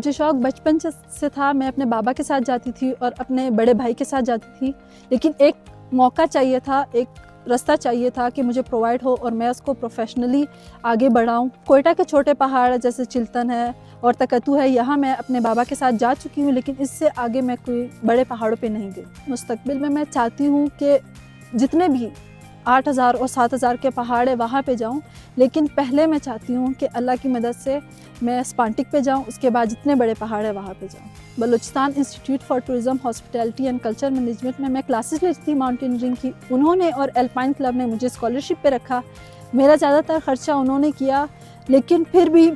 मुझे शौक़ बचपन से था। मैं अपने बाबा के साथ जाती थी और अपने बड़े भाई के साथ जाती थी, लेकिन एक मौका चाहिए था, एक रास्ता चाहिए था कि मुझे प्रोवाइड हो और मैं उसको प्रोफेशनली आगे बढ़ाऊं। कोयटा के छोटे पहाड़ जैसे चिल्तन है और तकतू है, यहाँ मैं अपने बाबा के साथ जा चुकी हूँ, लेकिन इससे आगे मैं कोई बड़े पहाड़ों पे नहीं गई। मुस्तकबिल में मैं चाहती हूँ कि जितने भी 8000 और 7000 के पहाड़ है वहाँ पे जाऊँ, लेकिन पहले मैं चाहती हूँ कि अल्लाह की मदद से मैं स्पांटिक पे जाऊँ, उसके बाद जितने बड़े पहाड़ है वहाँ पे जाऊँ। Balochistan institute for tourism, hospitality and culture management में मैं क्लासेस लेती थी माउंटेनियरिंग की। उन्होंने और एल्पाइन क्लब ने मुझे स्कॉलरशिप पे रखा। मेरा ज़्यादातर ख़र्चा उन्होंने किया, लेकिन फिर भी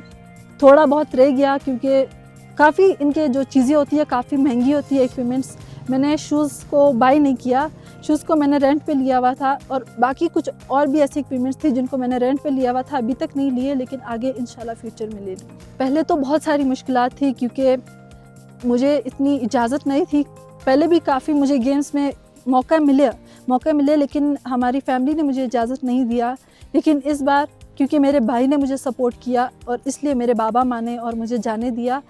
थोड़ा बहुत रह गया क्योंकि काफ़ी इनके जो चीज़ें होती है काफ़ी महंगी होती है इक्विपमेंट्स। मैंने शूज़ को बाय नहीं किया, शूज़ को मैंने रेंट पे लिया हुआ था और बाकी कुछ और भी ऐसी इक्विपमेंट्स थी जिनको मैंने रेंट पे लिया हुआ था। अभी तक नहीं लिए, लेकिन आगे इंशाल्लाह फ्यूचर में ले लूँ। पहले तो बहुत सारी मुश्किलात थी क्योंकि मुझे इतनी इजाज़त नहीं थी। पहले भी काफ़ी मुझे गेम्स में मौका मिले, लेकिन हमारी फैमिली ने मुझे इजाज़त नहीं दिया। लेकिन इस बार क्योंकि मेरे भाई ने मुझे सपोर्ट किया और इसलिए मेरे बाबा माने और मुझे जाने दिया।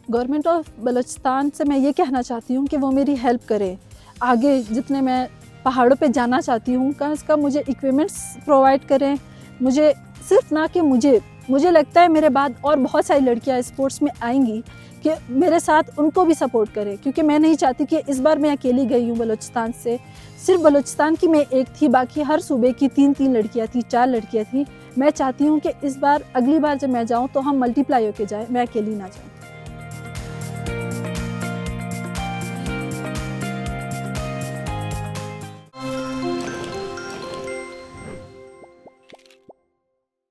गवर्नमेंट ऑफ बलूचिस्तान से मैं ये कहना चाहती हूँ कि वो मेरी हेल्प करे। आगे जितने मैं पहाड़ों पे जाना चाहती हूँ, कम से कम मुझे इक्विपमेंट्स प्रोवाइड करें। मुझे सिर्फ ना कि मुझे लगता है मेरे बाद और बहुत सारी लड़कियाँ स्पोर्ट्स में आएंगी कि मेरे साथ उनको भी सपोर्ट करें, क्योंकि मैं नहीं चाहती कि इस बार मैं अकेली गई हूँ बलूचिस्तान से। सिर्फ बलूचिस्तान की मैं एक थी, बाकी हर सूबे की 3-3 लड़कियाँ थी, 4 लड़कियाँ थी। मैं चाहती हूँ कि इस बार अगली बार जब मैं जाऊँ तो हम मल्टीप्लाई होके जाएँ, मैं अकेली ना जाऊँ।